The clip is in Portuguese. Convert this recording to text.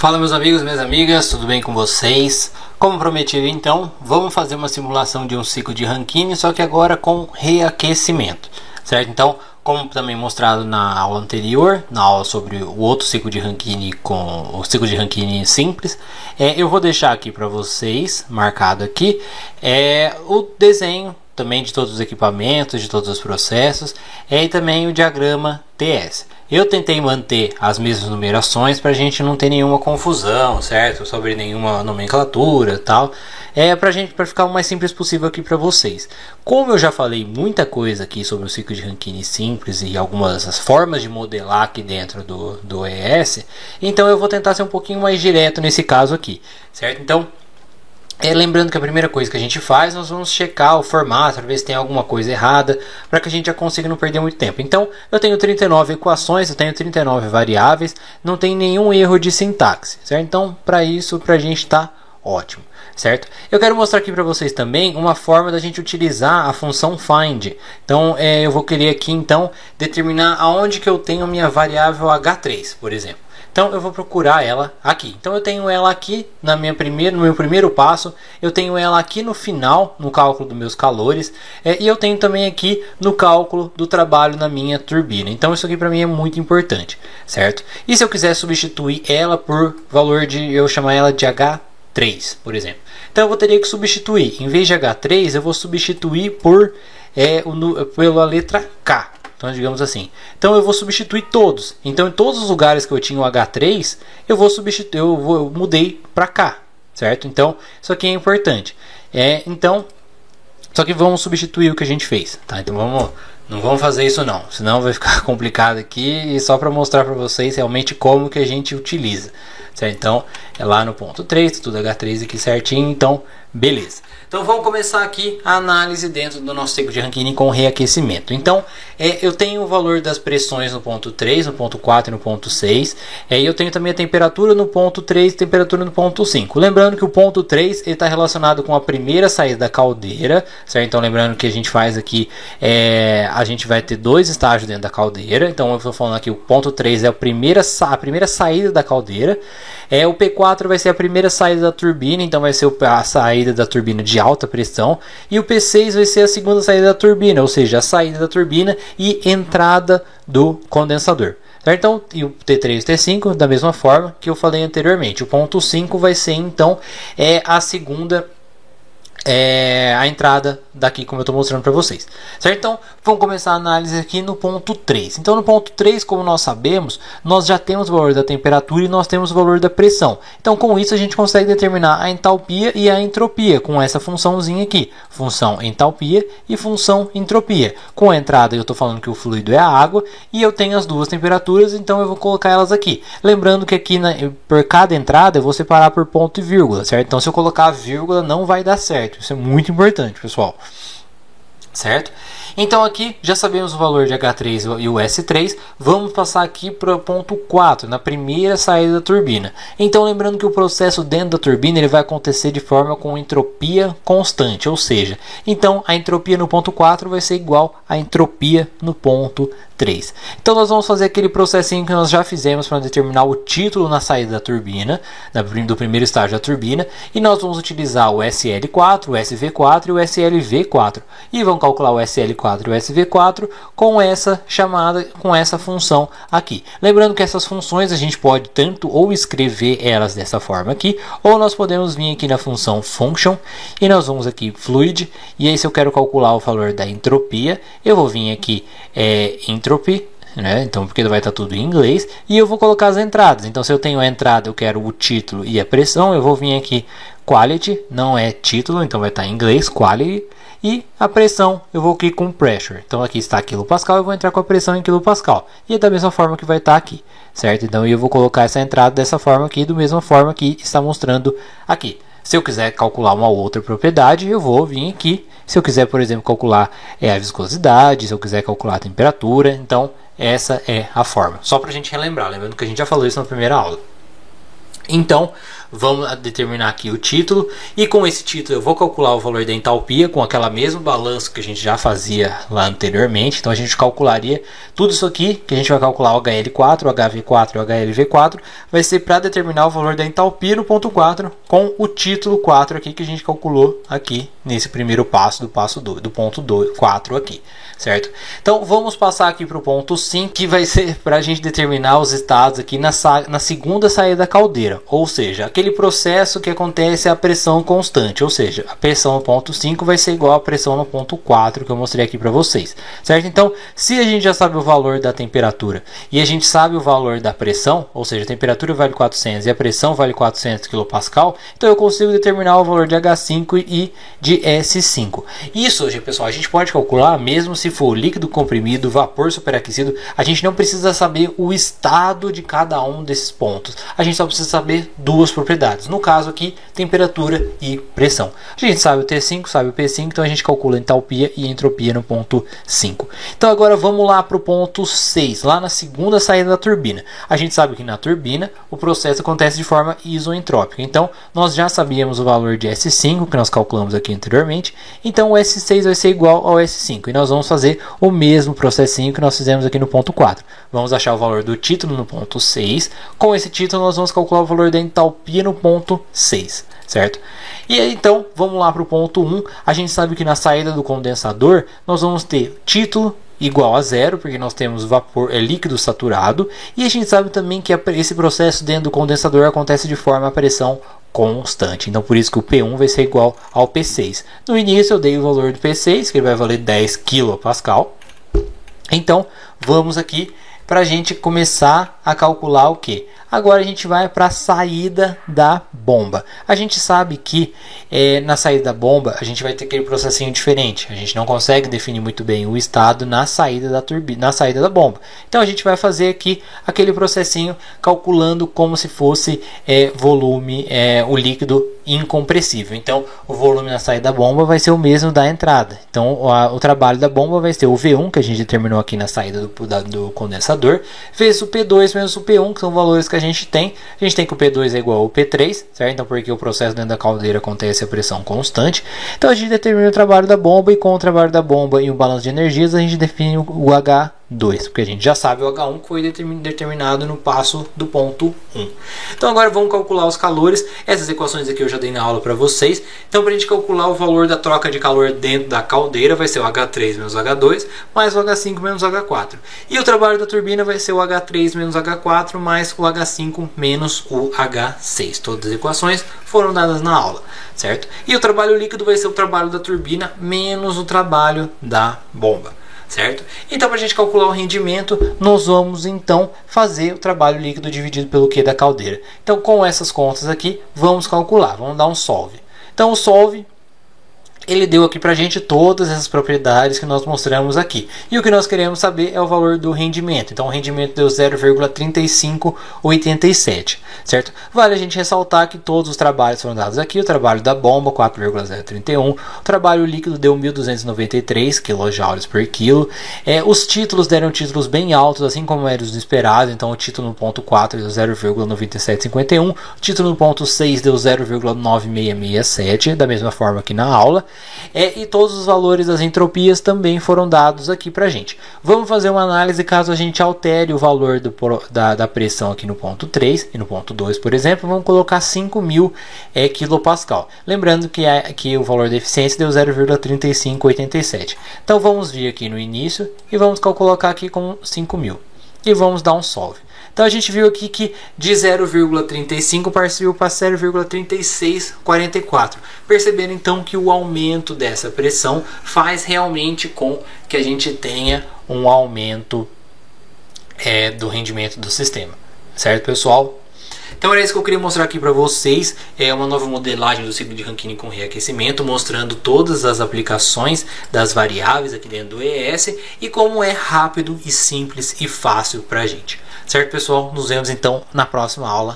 Fala meus amigos, minhas amigas, tudo bem com vocês? Como prometido então, vamos fazer uma simulação de um ciclo de Rankine, só que agora com reaquecimento, certo? Então, como também mostrado na aula anterior, na aula sobre o outro ciclo de Rankine com o ciclo de Rankine simples, eu vou deixar aqui para vocês, marcado aqui, o desenho também de todos os equipamentos, de todos os processos, e também o diagrama TS. Eu tentei manter as mesmas numerações para a gente não ter nenhuma confusão, certo? Sobre nenhuma nomenclatura, tal. Para ficar o mais simples possível aqui para vocês. Como eu já falei muita coisa aqui sobre o ciclo de Rankine simples e algumas formas de modelar aqui dentro do ES, então eu vou tentar ser um pouquinho mais direto nesse caso aqui, certo? Então, lembrando que a primeira coisa que a gente faz, nós vamos checar o formato para ver se tem alguma coisa errada, para que a gente já consiga não perder muito tempo. Então, eu tenho 39 equações, eu tenho 39 variáveis, não tem nenhum erro de sintaxe, certo? Então, para isso, para a gente está ótimo, certo? Eu quero mostrar aqui para vocês também uma forma da gente utilizar a função find. Então, eu vou querer aqui, então, determinar aonde que eu tenho a minha variável h3, por exemplo. Então eu vou procurar ela aqui. Então eu tenho ela aqui no meu primeiro passo. Eu tenho ela aqui no final, no cálculo dos meus calores. E eu tenho também aqui no cálculo do trabalho na minha turbina. Então isso aqui para mim é muito importante, certo? E se eu quiser substituir ela por valor de, eu chamar ela de H3, por exemplo. Então eu vou ter que substituir, em vez de H3, eu vou substituir pela letra K. Então, digamos assim. Então, eu vou substituir todos. Então, em todos os lugares que eu tinha o H3, eu mudei para cá, certo? Então, isso aqui é importante. Só que vamos substituir o que a gente fez, tá? Então, não vamos fazer isso não, senão vai ficar complicado aqui. E só para mostrar para vocês realmente como que a gente utiliza, certo? Então, é lá no ponto 3, tudo H3 aqui certinho. Então, beleza. Então vamos começar aqui a análise dentro do nosso ciclo de Rankine com reaquecimento. Então eu tenho o valor das pressões no ponto 3, no ponto 4 e no ponto 6. E eu tenho também a temperatura no ponto 3 e temperatura no ponto 5. Lembrando que o ponto 3 está relacionado com a primeira saída da caldeira, certo? Então lembrando que a gente faz aqui, a gente vai ter dois estágios dentro da caldeira. Então eu estou falando aqui o ponto 3 é a primeira saída da caldeira. O P4 vai ser a primeira saída da turbina, então vai ser a saída da turbina de alta pressão, e o P6 vai ser a segunda saída da turbina, ou seja, a saída da turbina e entrada do condensador. Certo? Então, e o T3 e o T5 da mesma forma que eu falei anteriormente. O ponto 5 vai ser então a segunda a entrada daqui, como eu estou mostrando para vocês, certo? Então vamos começar a análise aqui no ponto 3. Então no ponto 3, como nós sabemos, nós já temos o valor da temperatura e nós temos o valor da pressão. Então com isso a gente consegue determinar a entalpia e a entropia com essa funçãozinha aqui, função entalpia e função entropia. Com a entrada eu estou falando que o fluido é a água e eu tenho as duas temperaturas, então eu vou colocar elas aqui. Lembrando que aqui por cada entrada eu vou separar por ponto e vírgula, certo? Então se eu colocar a vírgula não vai dar certo. Isso é muito importante, pessoal. Certo? Então aqui já sabemos o valor de H3 e o S3. Vamos passar aqui para o ponto 4, na primeira saída da turbina. Então lembrando que o processo dentro da turbina ele vai acontecer de forma com entropia constante, ou seja, então a entropia no ponto 4 vai ser igual à entropia no ponto 3. Então nós vamos fazer aquele processinho que nós já fizemos para determinar o título na saída da turbina, do primeiro estágio da turbina, e nós vamos utilizar o SL4, o SV4 e o SLV4, e vamos calcular o SL4 e o SV4 com essa função aqui. Lembrando que essas funções a gente pode tanto ou escrever elas dessa forma aqui, ou nós podemos vir aqui na função function e nós vamos aqui fluid, e aí se eu quero calcular o valor da entropia, eu vou vir aqui entropy, né? Então porque vai estar tudo em inglês, e eu vou colocar as entradas. Então se eu tenho a entrada, eu quero o título e a pressão, eu vou vir aqui quality, não é título, então vai estar em inglês quality, e a pressão eu vou aqui com pressure. Então aqui está quilopascal, eu vou entrar com a pressão em quilopascal, e é da mesma forma que vai estar aqui, certo? Então eu vou colocar essa entrada dessa forma aqui, da mesma forma que está mostrando aqui. Se eu quiser calcular uma outra propriedade, eu vou vir aqui. Se eu quiser, por exemplo, calcular a viscosidade, se eu quiser calcular a temperatura, então essa é a forma. Só para a gente relembrar, lembrando que a gente já falou isso na primeira aula. Então, vamos determinar aqui o título, e com esse título eu vou calcular o valor da entalpia com aquela mesma balança que a gente já fazia lá anteriormente. Então a gente calcularia tudo isso aqui, que a gente vai calcular o HL4, o HV4 e o HLV4, vai ser para determinar o valor da entalpia no ponto 4 com o título 4 aqui que a gente calculou aqui nesse primeiro passo do passo 2, do ponto 4 aqui, certo? Então vamos passar aqui para o ponto 5, que vai ser para a gente determinar os estados aqui na segunda saída da caldeira, ou seja, aquele processo que acontece a pressão constante, ou seja, a pressão no ponto 5 vai ser igual à pressão no ponto 4 que eu mostrei aqui para vocês, certo? Então, se a gente já sabe o valor da temperatura e a gente sabe o valor da pressão, ou seja, a temperatura vale 400 e a pressão vale 400 kPa, então eu consigo determinar o valor de H5 e de S5. Isso, hoje, pessoal, a gente pode calcular mesmo se for líquido comprimido, vapor superaquecido. A gente não precisa saber o estado de cada um desses pontos, a gente só precisa saber duas propriedades, no caso aqui, temperatura e pressão. A gente sabe o T5, sabe o P5, então a gente calcula entalpia e entropia no ponto 5. Então agora vamos lá para o ponto 6, lá na segunda saída da turbina. A gente sabe que na turbina o processo acontece de forma isoentrópica, então nós já sabíamos o valor de S5 que nós calculamos aqui anteriormente, então o S6 vai ser igual ao S5 e nós vamos fazer o mesmo processinho que nós fizemos aqui no ponto 4. Vamos achar o valor do título no ponto 6, com esse título nós vamos calcular o valor da entalpia no ponto 6, certo? E aí então vamos lá para o ponto 1, a gente sabe que na saída do condensador nós vamos ter título igual a zero, porque nós temos vapor, líquido saturado, e a gente sabe também que esse processo dentro do condensador acontece de forma a pressão constante, então por isso que o P1 vai ser igual ao P6. No início eu dei o valor do P6, que ele vai valer 10 kPa, então vamos aqui para a gente começar a calcular o que? Agora a gente vai para a saída da bomba. A gente sabe que na saída da bomba a gente vai ter aquele processinho diferente. A gente não consegue definir muito bem o estado na saída da turbina, na saída da bomba. Então a gente vai fazer aqui aquele processinho calculando como se fosse volume, o líquido incompressível. Então o volume na saída da bomba vai ser o mesmo da entrada. Então o trabalho da bomba vai ser o V1 que a gente determinou aqui na saída do condensador, vezes o P2 menos o P1, que são valores que a gente tem que o P2 é igual ao P3, certo? Então porque o processo dentro da caldeira acontece a pressão constante. Então a gente determina o trabalho da bomba, e com o trabalho da bomba e o balanço de energias a gente define o H2, porque a gente já sabe o H1 que foi determinado no passo do ponto 1. Então agora vamos calcular os calores. Essas equações aqui eu já dei na aula para vocês. Então para a gente calcular o valor da troca de calor dentro da caldeira vai ser o H3 menos o H2 mais o H5 menos o H4. E o trabalho da turbina vai ser o H3 menos o H4 mais o H5 menos o H6. Todas as equações foram dadas na aula, certo? E o trabalho líquido vai ser o trabalho da turbina menos o trabalho da bomba, certo? Então, para a gente calcular o rendimento, nós vamos então fazer o trabalho líquido dividido pelo Q da caldeira. Então, com essas contas aqui, vamos calcular, vamos dar um solve. Então, o solve, ele deu aqui para a gente todas essas propriedades que nós mostramos aqui. E o que nós queremos saber é o valor do rendimento. Então o rendimento deu 0,3587, certo? Vale a gente ressaltar que todos os trabalhos foram dados aqui. O trabalho da bomba, 4,031. O trabalho líquido deu 1.293 kJ por quilo. Os títulos deram títulos bem altos, assim como era os esperados. Então o título no ponto 4 deu 0,9751. O título no ponto 6 deu 0,9667, da mesma forma que na aula. E todos os valores das entropias também foram dados aqui pra gente. Vamos fazer uma análise caso a gente altere o valor da pressão aqui no ponto 3 e no ponto 2, por exemplo, vamos colocar 5.000 kPa. Lembrando que o valor da eficiência deu 0,3587. Então vamos vir aqui no início e vamos colocar aqui com 5.000 e vamos dar um solve. Então a gente viu aqui que de 0,35 partiu para 0,3644. Percebendo então que o aumento dessa pressão faz realmente com que a gente tenha um aumento do rendimento do sistema. Certo, pessoal? Então era isso que eu queria mostrar aqui para vocês. É uma nova modelagem do ciclo de Rankine com reaquecimento, mostrando todas as aplicações das variáveis aqui dentro do ES e como é rápido e simples e fácil para a gente. Certo, pessoal? Nos vemos então na próxima aula.